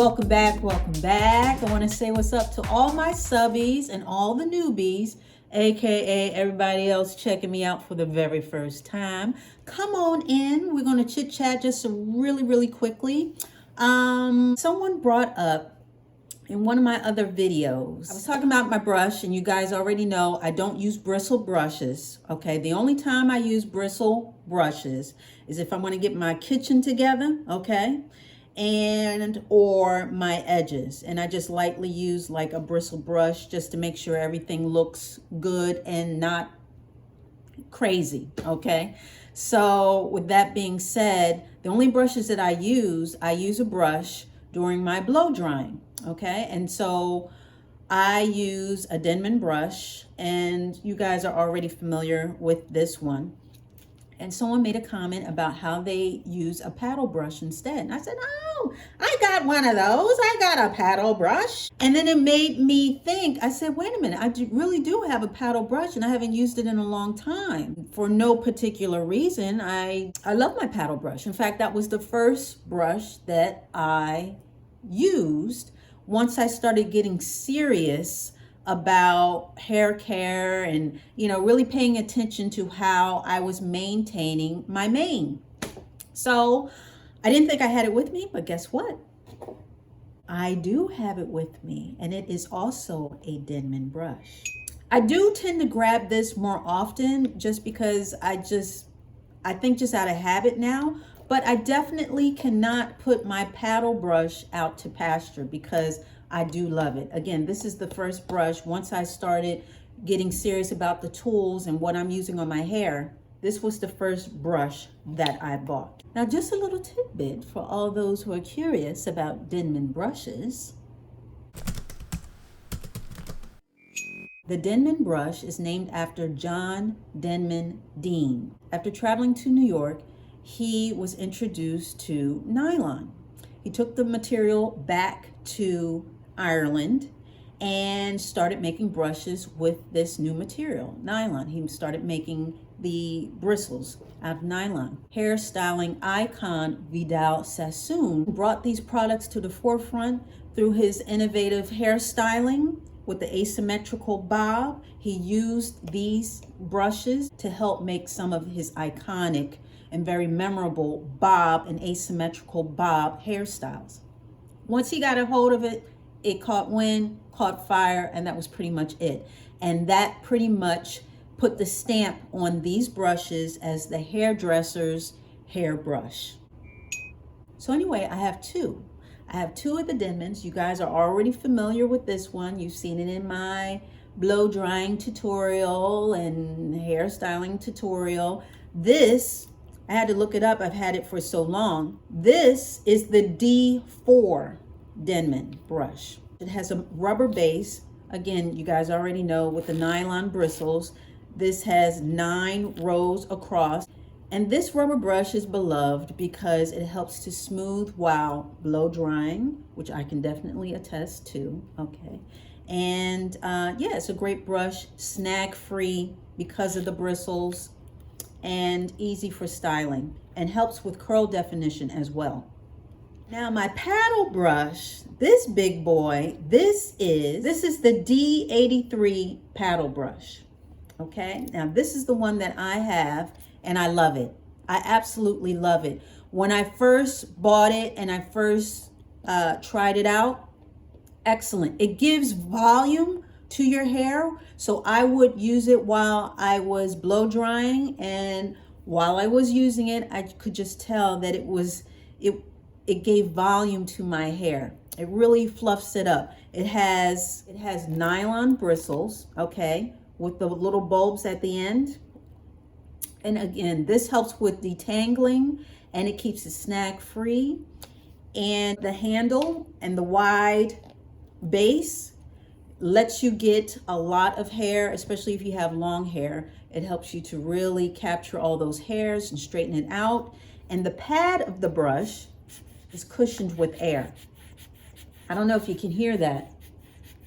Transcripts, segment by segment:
Welcome back, welcome back. I want to say what's up to all my subbies and all the newbies, aka everybody else checking me out for the very first time. Come on in. We're going to chit chat just really quickly. Someone brought up in one of my other videos, I was talking about my brush, and you guys already know I don't use bristle brushes, okay? The only time I use bristle brushes is if I want to get my kitchen together, okay? And or my edges, and I just lightly use like a bristle brush just to make sure everything looks good and not crazy, okay? So with that being said, the only brushes that I use a brush during my blow drying, okay? And so I use a Denman brush, and you guys are already familiar with this one. And someone made a comment about how they use a paddle brush instead. And I said, oh, I got one of those. I got a paddle brush. And then it made me think, I said, wait a minute, I really do have a paddle brush, and I haven't used it in a long time. For no particular reason, I love my paddle brush. In fact, that was the first brush that I used once I started getting serious about hair care and, you know, really paying attention to how I was maintaining my mane. So I didn't think I had it with me, but guess what? I do have it with me, and it is also a Denman brush. I do tend to grab this more often just because I think just out of habit now, but I definitely cannot put my paddle brush out to pasture because I do love it. Again, this is the first brush. Once I started getting serious about the tools and what I'm using on my hair, this was the first brush that I bought. Now, just a little tidbit for all those who are curious about Denman brushes. The Denman brush is named after John Denman Dean. After traveling to New York, he was introduced to nylon. He took the material back to Ireland and started making brushes with this new material, nylon. He started making the bristles out of nylon. Hairstyling icon Vidal Sassoon brought these products to the forefront through his innovative hairstyling with the asymmetrical bob. He used these brushes to help make some of his iconic and very memorable bob and asymmetrical bob hairstyles. Once he got a hold of it, it caught wind, caught fire, and that was pretty much it. And that pretty much put the stamp on these brushes as the hairdresser's hairbrush. So anyway, I have two. I have two of the Denmans. You guys are already familiar with this one. You've seen it in my blow drying tutorial and hairstyling tutorial. This, I had to look it up. I've had it for so long. This is the D4 Denman brush. It has a rubber base. Again, you guys already know with the nylon bristles. This has 9 rows across. And this rubber brush is beloved because it helps to smooth while blow drying, which I can definitely attest to, okay? And yeah, it's a great brush, snag free because of the bristles, and easy for styling, and helps with curl definition as well. Now my paddle brush, this big boy, this is the D83 Paddle Brush, okay? Now this is the one that I have, and I love it. I absolutely love it. When I first bought it and I first tried it out, excellent. It gives volume to your hair. So I would use it while I was blow drying, and while I was using it, I could just tell that it gave volume to my hair. It really fluffs it up. It has nylon bristles, okay, with the little bulbs at the end. And again, this helps with detangling, and it keeps it snag free. And the handle and the wide base lets you get a lot of hair, especially if you have long hair. It helps you to really capture all those hairs and straighten it out. And the pad of the brush is cushioned with air. I don't know if you can hear that,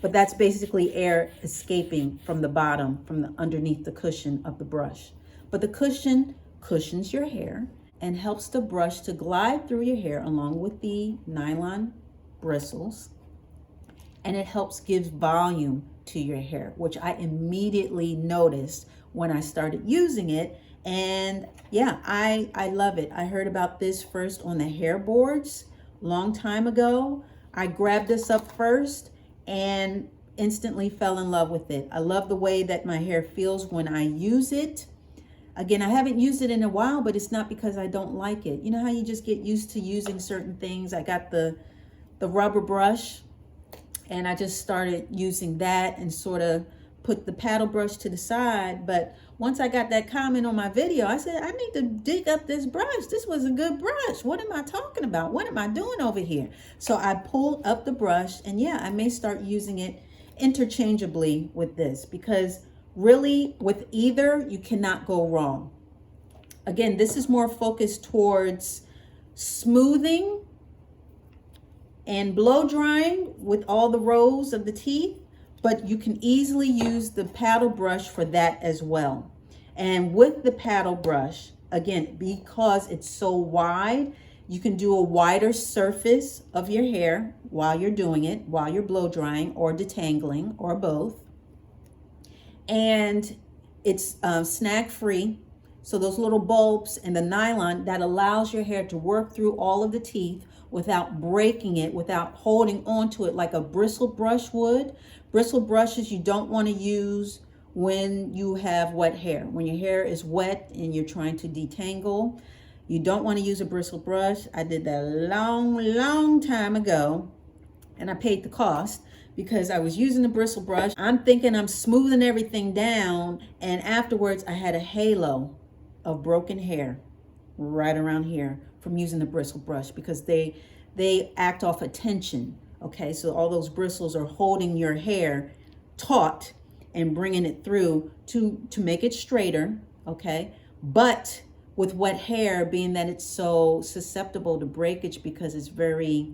but that's basically air escaping from the bottom, from the underneath the cushion of the brush. But the cushion cushions your hair and helps the brush to glide through your hair along with the nylon bristles, and it helps give volume to your hair, which I immediately noticed when I started using it. And yeah, I love it. I heard about this first on the hair boards long time ago. I grabbed this up first and instantly fell in love with it. I love the way that my hair feels when I use it. Again, I haven't used it in a while, but it's not because I don't like it. You know how you just get used to using certain things? I got the rubber brush, and I just started using that and sort of put the paddle brush to the side. But once I got that comment on my video, I said, I need to dig up this brush. This was a good brush. What am I talking about? What am I doing over here? So I pulled up the brush, and yeah, I may start using it interchangeably with this, because really with either, you cannot go wrong. Again, this is more focused towards smoothing and blow drying with all the rows of the teeth, but you can easily use the paddle brush for that as well. And with the paddle brush, again, because it's so wide, you can do a wider surface of your hair while you're doing it, while you're blow drying or detangling, or both. And it's snag free. So those little bulbs and the nylon, that allows your hair to work through all of the teeth without breaking it, without holding onto it like a bristle brush would. Bristle brushes you don't want to use when you have wet hair. When your hair is wet and you're trying to detangle, you don't want to use a bristle brush. I did that a long time ago, and I paid the cost because I was using the bristle brush. I'm thinking I'm smoothing everything down, and afterwards I had a halo of broken hair right around here from using the bristle brush, because they act off of tension. Okay, so all those bristles are holding your hair taut and bringing it through to make it straighter. Okay, but with wet hair, being that it's so susceptible to breakage because it's very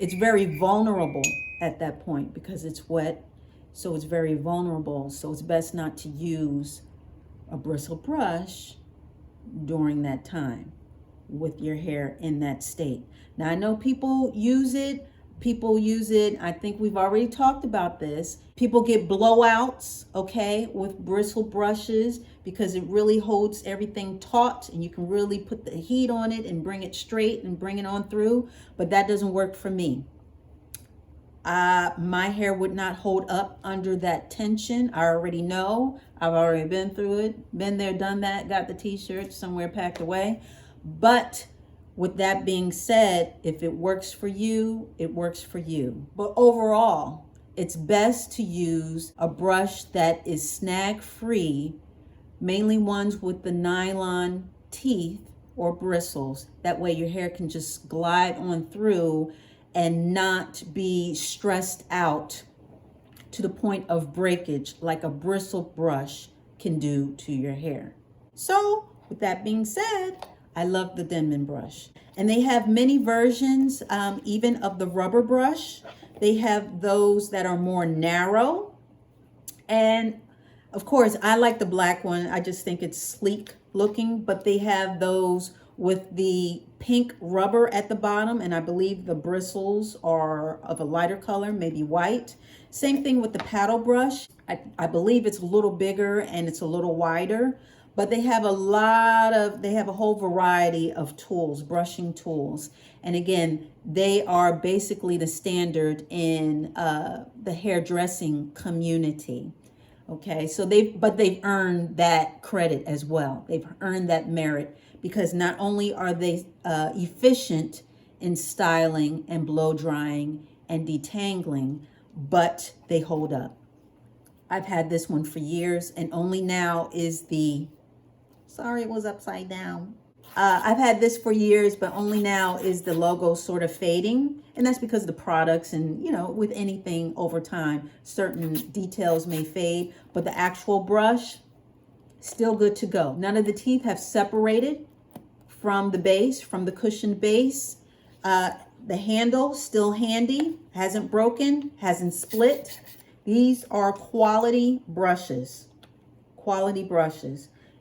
it's very vulnerable at that point because it's wet, so it's very vulnerable. So it's best not to use a bristle brush during that time with your hair in that state. Now, I know people use it. I think we've already talked about this. People get blowouts, okay, with bristle brushes because it really holds everything taut, and you can really put the heat on it and bring it straight and bring it on through, but that doesn't work for me. My hair would not hold up under that tension. I already know. I've already been through it, been there, done that, got the t-shirt somewhere packed away. But with that being said, if it works for you, it works for you. But overall, it's best to use a brush that is snag free, mainly ones with the nylon teeth or bristles. That way your hair can just glide on through and not be stressed out to the point of breakage like a bristle brush can do to your hair. So with that being said, I love the Denman brush. And they have many versions, even of the rubber brush. They have those that are more narrow. And of course, I like the black one. I just think it's sleek looking, but they have those with the pink rubber at the bottom, and I believe the bristles are of a lighter color, maybe white. Same thing with the paddle brush. I believe it's a little bigger and it's a little wider, but they have a whole variety of tools, brushing tools. And again, they are basically the standard in the hairdressing community. Okay, so they've earned that credit as well. They've earned that merit, because not only are they efficient in styling and blow drying and detangling, but they hold up. I've had this one for years, and only now is sorry, it was upside down. I've had this for years, but only now is the logo sort of fading. And that's because of the products, and with anything over time, certain details may fade, but the actual brush, still good to go. None of the teeth have separated from the base, from the cushioned base. The handle still handy, hasn't broken, hasn't split. These are quality brushes,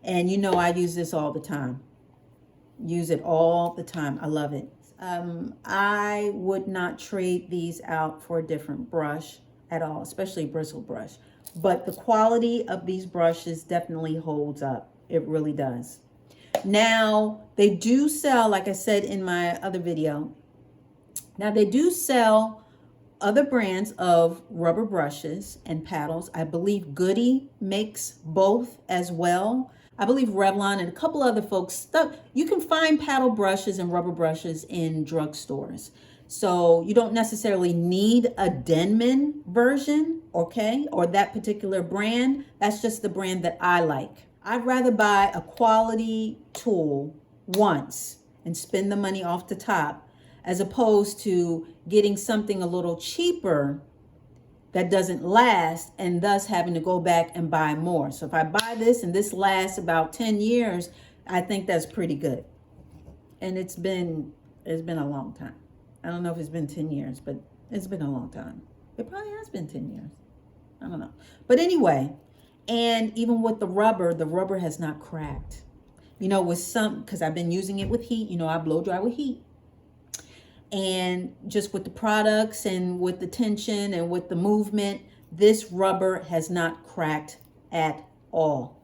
And you know I use this all the time. Use it all the time. I love it. I would not trade these out for a different brush at all, especially bristle brush. But the quality of these brushes definitely holds up. It really does. Now, they do sell, like I said in my other video, now they do sell other brands of rubber brushes and paddles. I believe Goody makes both as well. I believe Revlon and a couple other folks, you can find paddle brushes and rubber brushes in drugstores. So you don't necessarily need a Denman version, okay, or that particular brand. That's just the brand that I like. I'd rather buy a quality tool once and spend the money off the top, as opposed to getting something a little cheaper that doesn't last and thus having to go back and buy more. So if I buy this and this lasts about 10 years, I think that's pretty good. And it's been a long time. I don't know if it's been 10 years, but it's been a long time. It probably has been 10 years. I don't know. But anyway, and even with the rubber has not cracked. You know, with some, because I've been using it with heat, you know, I blow dry with heat. And just with the products and with the tension and with the movement, this rubber has not cracked at all.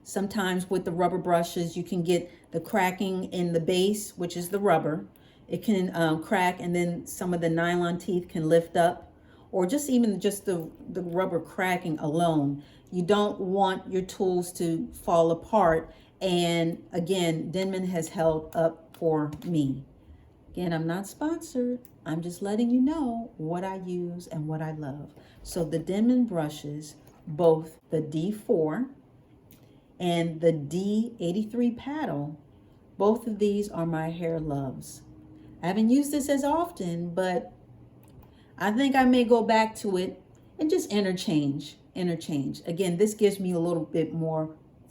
Sometimes with the rubber brushes, you can get the cracking in the base, which is the rubber. It can crack, and then some of the nylon teeth can lift up, or just even just the rubber cracking alone. You don't want your tools to fall apart. And again, Denman has held up for me. Again, I'm not sponsored. I'm just letting you know what I use and what I love. So the Denman brushes, both the D4 and the D83 Paddle, both of these are my hair loves. I haven't used this as often, but I think I may go back to it and just interchange. Again, this gives me a little bit more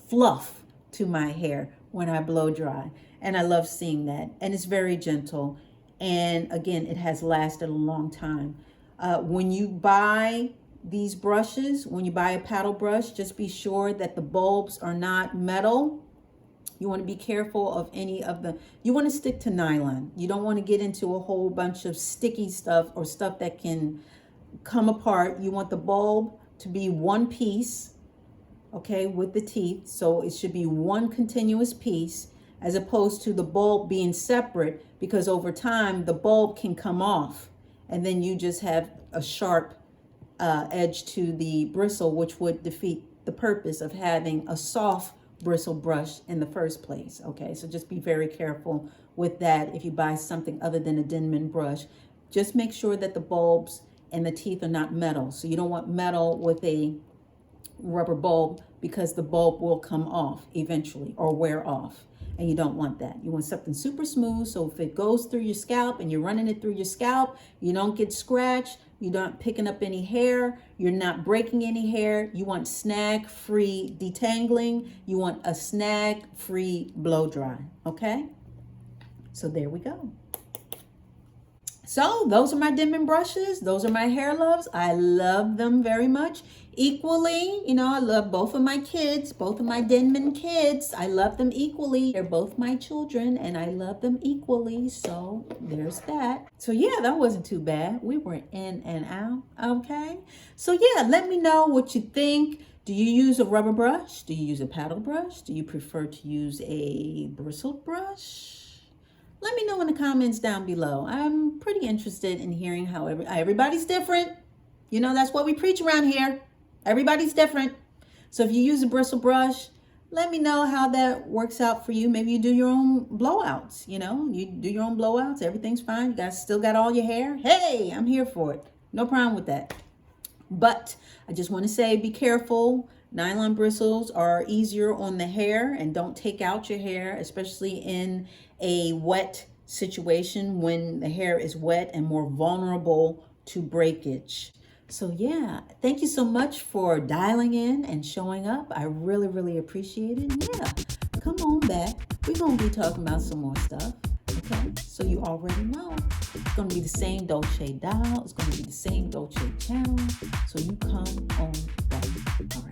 fluff to my hair when I blow dry. And I love seeing that. And it's very gentle. And again, it has lasted a long time. When you buy these brushes, when you buy a paddle brush, just be sure that the bulbs are not metal. You want to be careful of any of you want to stick to nylon. You don't want to get into a whole bunch of sticky stuff or stuff that can come apart. You want the bulb to be one piece, okay, with the teeth. So it should be one continuous piece, as opposed to the bulb being separate, because over time the bulb can come off and then you just have a sharp edge to the bristle, which would defeat the purpose of having a soft bristle brush in the first place. Okay, so just be very careful with that. If you buy something other than a Denman brush, just make sure that the bulbs and the teeth are not metal. So you don't want metal with a rubber bulb, because the bulb will come off eventually or wear off. And you don't want that. You want something super smooth, so if it goes through your scalp and you're running it through your scalp, you don't get scratched, you're not picking up any hair, you're not breaking any hair. You want snag-free detangling. You want a snag-free blow dry, okay? So there we go. So those are my Denman brushes. Those are my hair loves. I love them very much. Equally, you know, I love both of my kids, both of my Denman kids. I love them equally. They're both my children and I love them equally. So there's that. So yeah, that wasn't too bad. We were in and out, okay? So yeah, let me know what you think. Do you use a rubber brush? Do you use a paddle brush? Do you prefer to use a bristle brush? Let me know in the comments down below. I'm pretty interested in hearing how everybody's different. You know, that's what we preach around here. Everybody's different. So if you use a bristle brush, let me know how that works out for you. Maybe you do your own blowouts, you know. You do your own blowouts. Everything's fine. You guys still got all your hair. Hey, I'm here for it. No problem with that. But I just want to say, be careful. Nylon bristles are easier on the hair, and don't take out your hair, especially in a wet situation when the hair is wet and more vulnerable to breakage. So yeah, thank you so much for dialing in and showing up. I really, really appreciate it. Yeah, come on back. We're going to be talking about some more stuff. Okay, so you already know. It's going to be the same Dolce dial. It's going to be the same Dolce channel. So you come on back. All right.